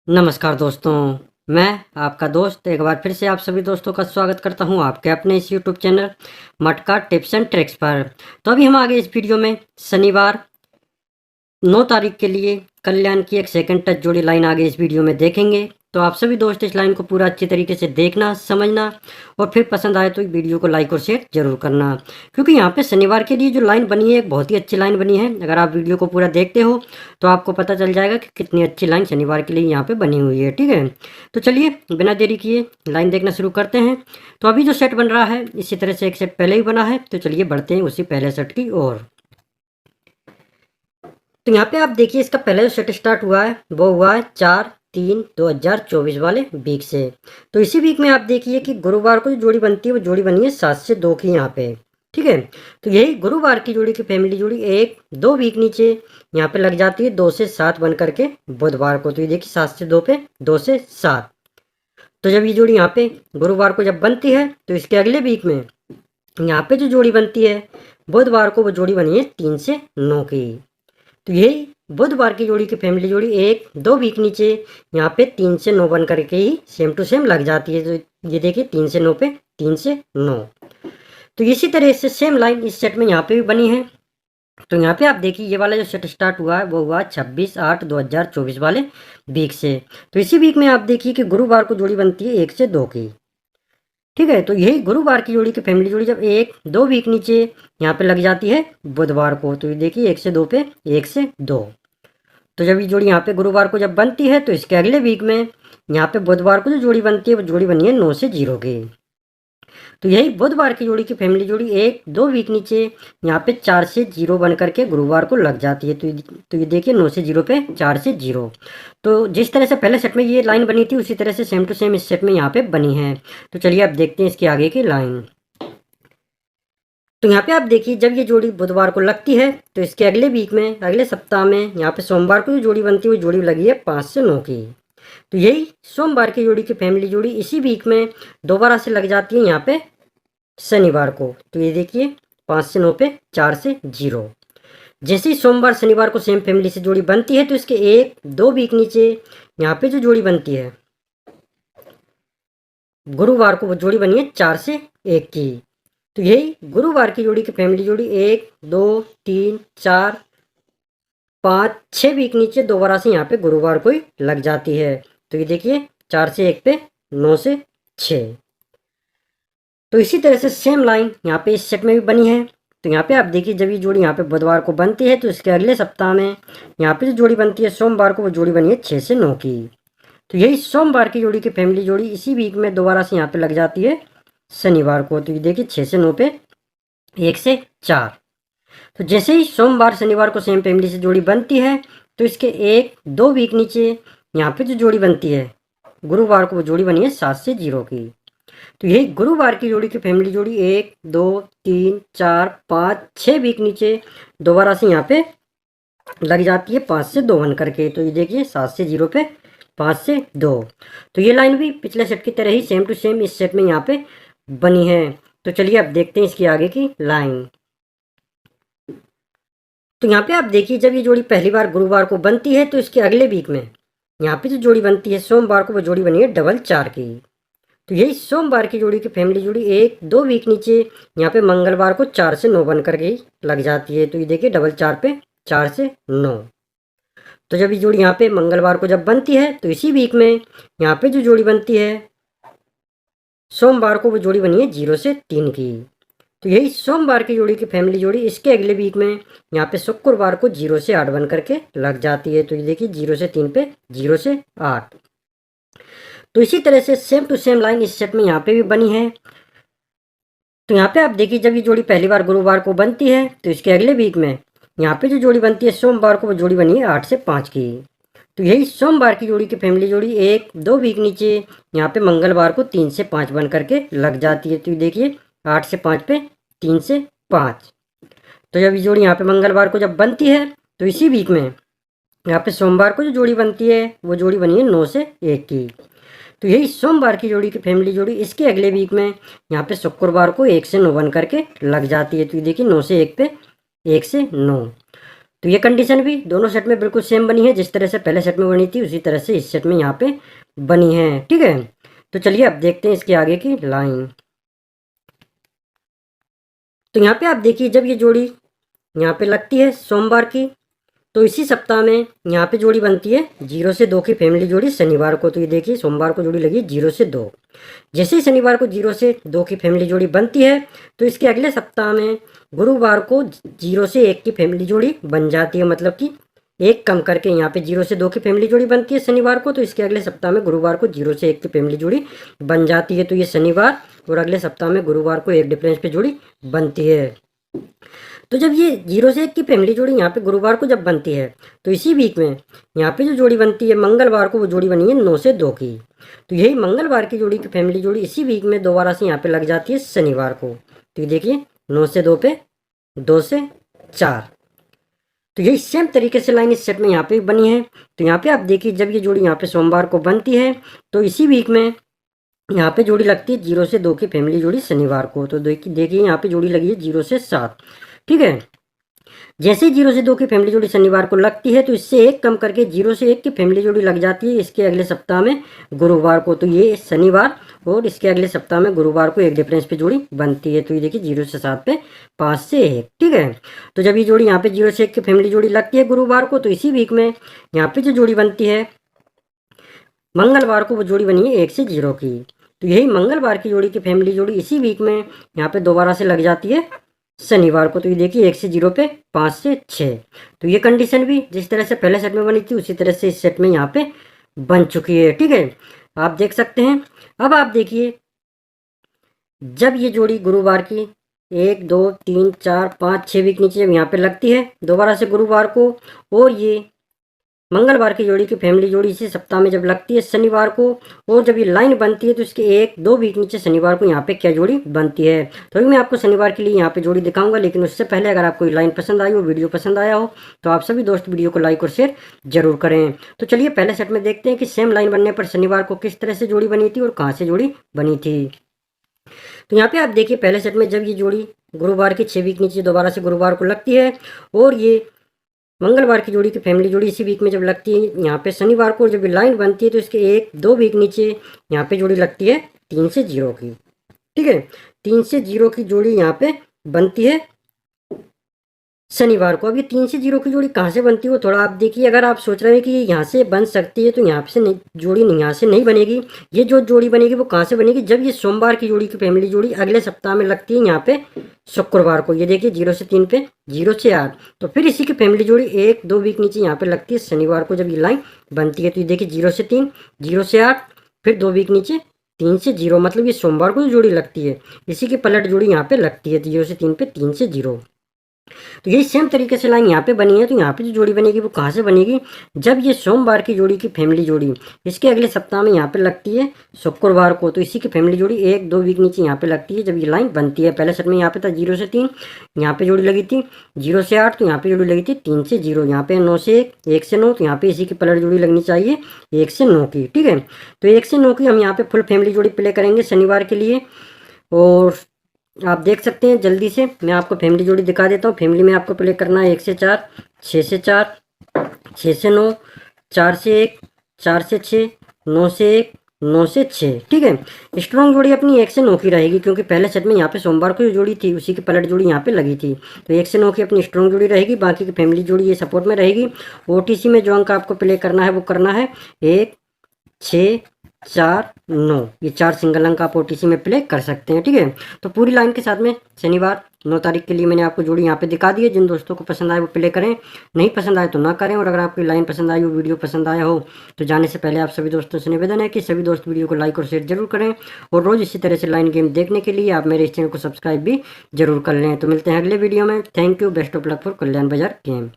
नमस्कार दोस्तों, मैं आपका दोस्त एक बार फिर से आप सभी दोस्तों का स्वागत करता हूं आपके अपने इस यूट्यूब चैनल मटका टिप्स एंड ट्रिक्स पर। तो अभी हम आगे इस वीडियो में शनिवार 9 तारीख के लिए कल्याण की एक सेकंड टच जोड़ी लाइन आगे इस वीडियो में देखेंगे। तो आप सभी दोस्त इस लाइन को पूरा अच्छी तरीके से देखना, समझना और फिर पसंद आए तो वीडियो को लाइक और शेयर जरूर करना, क्योंकि यहाँ पे शनिवार के लिए जो लाइन बनी है एक बहुत ही अच्छी लाइन बनी है। अगर आप वीडियो को पूरा देखते हो तो आपको पता चल जाएगा कि कितनी अच्छी लाइन शनिवार के लिए यहाँ पे बनी हुई है। ठीक है, तो चलिए बिना देरी किए लाइन देखना शुरू करते हैं। तो अभी जो सेट बन रहा है इसी तरह से एक सेट पहले ही बना है, तो चलिए बढ़ते हैं उसी पहले सेट की ओर। तो यहाँ पे आप देखिए इसका पहले जो सेट स्टार्ट हुआ है वो हुआ है 4/3/2024 वाले वीक से। तो इसी वीक में आप देखिए कि गुरुवार को जो जोड़ी बनती है वो जोड़ी बनी है 7 से 2 की यहाँ पे। ठीक है, तो यही गुरुवार की जोड़ी की फैमिली जोड़ी 1-2 वीक नीचे यहाँ पे लग जाती है 2 से 7 बन करके बुधवार को। तो ये देखिए 7 से 2 पे 2 से 7। तो जब ये जोड़ी यहाँ पे गुरुवार को जब बनती है तो इसके अगले वीक में यहाँ पे जो जोड़ी बनती है बुधवार को वो जोड़ी बनी है 3 से 9 की। तो यही बुधवार की जोड़ी की फैमिली जोड़ी 1-2 वीक नीचे यहाँ पे 3 से 9 बन करके ही सेम टू सेम लग जाती है। तो ये देखिए 3 से 9 पे 3 से 9। तो इसी तरह से सेम लाइन इस सेट में यहाँ पे भी बनी है। तो यहाँ पे आप देखिए ये वाला जो सेट स्टार्ट हुआ है वो हुआ 26/8/2024 वाले वीक से। तो इसी वीक में आप देखिए कि गुरुवार को जोड़ी बनती है 1 से 2 की। ठीक है, तो यही गुरुवार की जोड़ी की फैमिली जोड़ी जब 1-2 वीक नीचे यहाँ पे लग जाती है बुधवार को। तो ये देखिए 1 से 2 पे 1 से 2। तो जब ये जोड़ी यहाँ पे गुरुवार को जब बनती है तो इसके अगले वीक में यहाँ पे बुधवार को जो जोड़ी बनती है वो जोड़ी बनी है 9 से 0 की। तो यही बुधवार की जोड़ी की फैमिली जोड़ी 1-2 वीक नीचे यहाँ पे 4 से 0 बन करके गुरुवार को लग जाती है। तो ये देखिए 9 से 0 पे 4 से 0। तो जिस तरह से पहले सेट में ये लाइन बनी थी उसी तरह से सेम टू सेम इस सेट में यहाँ पे बनी है। तो चलिए अब देखते हैं इसकी आगे की लाइन। तो यहाँ पे आप देखिए जब ये जोड़ी बुधवार को लगती है तो इसके अगले वीक में अगले सप्ताह में यहाँ पे सोमवार को जो जोड़ी बनती है वो जोड़ी लगी है 5 से 9 की। तो यही सोमवार की जोड़ी की फैमिली जोड़ी इसी वीक में दोबारा से लग जाती है यहाँ पे शनिवार को। तो ये देखिए 5 से 9 पे 4 से 0। जैसे ही सोमवार शनिवार को सेम फैमिली से जोड़ी बनती है तो इसके 1-2 वीक नीचे यहाँ पे जो जोड़ी बनती है गुरुवार को वो जोड़ी बनी है 4 से 1 की। तो यही गुरुवार की जोड़ी की फैमिली जोड़ी 1-2-3-4-5-6 वीक नीचे दोबारा से यहाँ पे गुरुवार को ही लग जाती है। तो ये देखिए 4 से 1 पे 9 से 6। तो इसी तरह से सेम लाइन यहाँ पे इस सेट में भी बनी है। तो यहाँ पे आप देखिए जब ये जोड़ी यहाँ पे बुधवार को बनती है तो इसके अगले सप्ताह में यहाँ पे जो जोड़ी बनती है सोमवार को वो जोड़ी बनी है 6 से 9 की। तो यही सोमवार की जोड़ी की फैमिली जोड़ी इसी वीक में दोबारा से यहाँ पे लग जाती है शनिवार को। तो ये देखिए 6 से 9 पे 1 से 4। तो जैसे ही सोमवार शनिवार को सेम फैमिली से जोड़ी बनती है तो इसके 1-2 वीक नीचे यहाँ पे जो जोड़ी बनती है गुरुवार को वो जोड़ी बनी है 7 से 0 की। तो यही गुरुवार की जोड़ी की फैमिली जोड़ी 1-2-3-4-5-6 वीक नीचे दोबारा से यहाँ पे लग जाती है 5 से 2 बन करके। तो ये देखिए 7 से 0 पे 5 से 2। तो ये लाइन भी पिछले सेट की तरह ही सेम टू सेम इस सेट में यहाँ पे बनी है। तो चलिए अब देखते हैं इसकी आगे की लाइन। तो यहाँ पे आप देखिए जब ये जोड़ी पहली बार गुरुवार को बनती है तो इसके अगले वीक में यहाँ पे जो जोड़ी बनती है सोमवार को वो जोड़ी बनी है 4 की। तो यही सोमवार की जोड़ी की फैमिली जोड़ी 1-2 वीक नीचे यहाँ पे मंगलवार को 4 से 9 बन कर के लग जाती है। तो ये देखिए 4 पे 4 से 9। तो जब ये जोड़ी यहाँ पे मंगलवार को जब बनती है तो इसी वीक में यहाँ पे जो जोड़ी बनती है सोमवार को वो जोड़ी बनी है 0 से 3 की। तो यही सोमवार की जोड़ी की फैमिली जोड़ी इसके अगले वीक में यहाँ पे शुक्रवार को 0 से 8 बन करके लग जाती है। तो ये देखिए 0 से 3 पे 0 से 8। तो इसी तरह से सेम टू सेम लाइन इस सेट में यहाँ पे भी बनी है। तो यहाँ पे आप देखिए जब ये जोड़ी पहली बार गुरुवार को बनती है तो इसके अगले वीक में यहाँ पे जो जोड़ी बनती है सोमवार को वो जोड़ी बनी है 8 से 5 की। तो यही सोमवार की जोड़ी की फैमिली जोड़ी 1-2 वीक नीचे यहाँ पे मंगलवार को 3 से 5 बन करके लग जाती है। तो ये देखिए 8 से 5 पे 3 से 5। तो जब ये जोड़ी यहाँ पे मंगलवार को जब बनती है तो इसी वीक में यहाँ पे सोमवार को जो जोड़ी बनती है वो जोड़ी बनी है 9 से 1 की। तो यही सोमवार की जोड़ी की फैमिली जोड़ी इसके अगले वीक में यहाँ पे शुक्रवार को 1 से 9 बन करके लग जाती है। तो ये देखिए 9 से 1 पे 1 से 9। तो ये कंडीशन भी दोनों सेट में बिल्कुल सेम बनी है, जिस तरह से पहले सेट में बनी थी उसी तरह से इस सेट में यहाँ पे बनी है। ठीक है, तो चलिए अब देखते हैं इसके आगे की लाइन। तो यहाँ पे आप देखिए जब ये जोड़ी यहाँ पे लगती है सोमवार की, तो इसी सप्ताह में यहाँ पे जोड़ी बनती है 0 से 2 की फैमिली जोड़ी शनिवार को। तो ये देखिए सोमवार को जोड़ी लगी 0 से 2। जैसे ही शनिवार को 0 से 2 की फैमिली जोड़ी बनती है, तो इसके अगले सप्ताह में गुरुवार को 0 से 1 की फैमिली जोड़ी बन जाती है। मतलब कि एक कम करके यहाँ पे 0 से 2 की फैमिली जोड़ी बनती है शनिवार को, तो इसके अगले सप्ताह में गुरुवार को 0 से 1 की फैमिली जोड़ी बन जाती है। तो ये शनिवार और अगले सप्ताह में गुरुवार को एक डिफरेंस पे जोड़ी बनती है। तो जब ये 0 से 1 की फैमिली जोड़ी यहाँ पे गुरुवार को जब बनती है, तो इसी वीक में यहाँ पे जो जोड़ी बनती है मंगलवार को, वो जोड़ी बनी है 9 से 2 की। तो यही मंगलवार की जोड़ी की फैमिली जोड़ी इसी वीक में दोबारा से यहाँ पे लग जाती है शनिवार को। तो ये देखिए 9 से 2 पे 2 से 4। तो यही सेम तरीके से लाइन इस सेट में यहाँ पे बनी है। तो यहाँ पे आप देखिए जब ये जोड़ी यहाँ पे सोमवार को बनती है, तो इसी वीक में यहाँ पे जोड़ी लगती है 0 से 2 की फैमिली जोड़ी शनिवार को। तो देखिए यहाँ पे जोड़ी लगी है 0 से 7। ठीक है, जैसे ही 0 से 2 की फैमिली जोड़ी शनिवार को लगती है, तो इससे एक कम करके 0 से 1 की फैमिली जोड़ी लग जाती है इसके अगले सप्ताह में गुरुवार को। तो ये शनिवार और इसके अगले सप्ताह में गुरुवार को एक डिफरेंस पे जोड़ी बनती है। तो ये देखिए 0 से 7 पे 5 से 1। ठीक है, तो जब ये जोड़ी यहाँ पे 0 से 1 की फैमिली जोड़ी लगती है गुरुवार को, तो इसी वीक में यहाँ पे जो जोड़ी बनती है मंगलवार को, वो जोड़ी बनी है 1 से 0 की। तो यही मंगलवार की जोड़ी की फैमिली जोड़ी इसी वीक में यहाँ पे दोबारा से लग जाती है शनिवार को। तो ये देखिए 1 से 0 पे 5 से 6। तो ये कंडीशन भी जिस तरह से पहले सेट में बनी थी उसी तरह से इस सेट में यहाँ पे बन चुकी है। ठीक है, आप देख सकते हैं। अब आप देखिए जब ये जोड़ी गुरुवार की 1 2 3 4 5 6 वीक नीचे जब यहाँ पे लगती है दोबारा से गुरुवार को, और ये मंगलवार की जोड़ी की फैमिली जोड़ी इसी सप्ताह में जब लगती है शनिवार को, और जब ये लाइन बनती है तो इसके 1 2 वीक नीचे शनिवार को यहाँ पे क्या जोड़ी बनती है। तो अभी मैं आपको शनिवार के लिए यहाँ पे जोड़ी दिखाऊंगा, लेकिन उससे पहले अगर आपको लाइन पसंद आई हो, वीडियो पसंद आया हो, तो आप सभी दोस्त वीडियो को लाइक और शेयर जरूर करें। तो चलिए पहले सेट में देखते हैं कि सेम लाइन बनने पर शनिवार को किस तरह से जोड़ी बनी थी और कहाँ से जोड़ी बनी थी। तो यहाँ पे आप देखिए पहले सेट में जब ये जोड़ी गुरुवार के 6 वीक नीचे दोबारा से गुरुवार को लगती है, और ये मंगलवार की जोड़ी की फैमिली जोड़ी इसी वीक में जब लगती है यहाँ पे शनिवार को, जब लाइन बनती है तो इसके 1 2 वीक नीचे यहाँ पे जोड़ी लगती है 3 से 0 की। ठीक है, 3 से 0 की जोड़ी यहाँ पे बनती है शनिवार को। अब ये 3 से 0 की जोड़ी कहाँ से बनती है वो थोड़ा आप देखिए। अगर आप सोच रहे हैं कि ये यहाँ से बन सकती है, तो यहाँ से नहीं, जोड़ी नहीं, यहाँ से नहीं बनेगी। ये जो जोड़ी बनेगी वो कहाँ से बनेगी, जब ये सोमवार की जोड़ी की फैमिली जोड़ी अगले सप्ताह में लगती है यहाँ पे शुक्रवार को। ये देखिए 0 से 3 पे 0 से 8। तो फिर इसी की फैमिली जोड़ी 1 2 वीक नीचे यहाँ पे लगती है शनिवार को, जब ये लाइन बनती है। तो ये देखिए 0 से 3 0 से 8, फिर 2 वीक नीचे 3 से 0। मतलब ये सोमवार को जो जोड़ी लगती है इसी की पलट जोड़ी यहाँ पे लगती है 0 से 3 पे 3 से 0। तो यही सेम तरीके से लाइन यहाँ पे बनी है। तो यहाँ पे जो जोड़ी बनेगी वो कहाँ से बनेगी, जब ये सोमवार की जोड़ी की फैमिली जोड़ी इसके अगले सप्ताह में यहाँ पे लगती है शुक्रवार को। तो इसी की फैमिली जोड़ी 1 2 वीक नीचे यहाँ पे लगती है जब ये लाइन बनती है। पहले सेट में यहाँ पे था 0 से 3, यहाँ पे जोड़ी लगी थी 0 से 8, तो यहाँ पे जोड़ी लगी थी 3 से 0। यहाँ पे 9 से 1 1 से 9, तो यहाँ पे इसी की पलट जोड़ी लगनी चाहिए 1 से 9 की। ठीक है, तो 1 से 9 की हम यहाँ पे फुल फैमिली जोड़ी प्ले करेंगे शनिवार के लिए। और आप देख सकते हैं जल्दी से मैं आपको फैमिली जोड़ी दिखा देता हूँ। फैमिली में आपको प्ले करना है 1 से 4 6 से 4 6 से 9 4 से 1 4 से 6 9 से 1 9 से 6। ठीक है, स्ट्रॉन्ग जोड़ी अपनी 1 से 9 की रहेगी, क्योंकि पहले सेट में यहाँ पे सोमवार को जो जोड़ी थी उसी की पलट जोड़ी यहाँ पे लगी थी। तो 1 से 9 की अपनी स्ट्रॉन्ग जोड़ी रहेगी, बाकी की फैमिली जोड़ी ये सपोर्ट में रहेगी। OTC में जो अंक आपको प्ले करना है वो करना है 1 6 4 9। ये 4 सिंगल अंक आप OTC में प्ले कर सकते हैं। ठीक है, तो पूरी लाइन के साथ में शनिवार 9 तारीख के लिए मैंने आपको जोड़ी यहाँ पे दिखा दी है। जिन दोस्तों को पसंद आए वो प्ले करें, नहीं पसंद आए तो ना करें। और अगर आपकी लाइन पसंद आई हो, वीडियो पसंद आया हो, तो जाने से पहले आप सभी दोस्तों से निवेदन है कि सभी दोस्त वीडियो को लाइक और शेयर जरूर करें। और रोज़ इसी तरह से लाइन गेम देखने के लिए आप मेरे इस चैनल को सब्सक्राइब भी जरूर कर लें। तो मिलते हैं अगले वीडियो में। Thank you, best of luck for Kalyan Bazar game.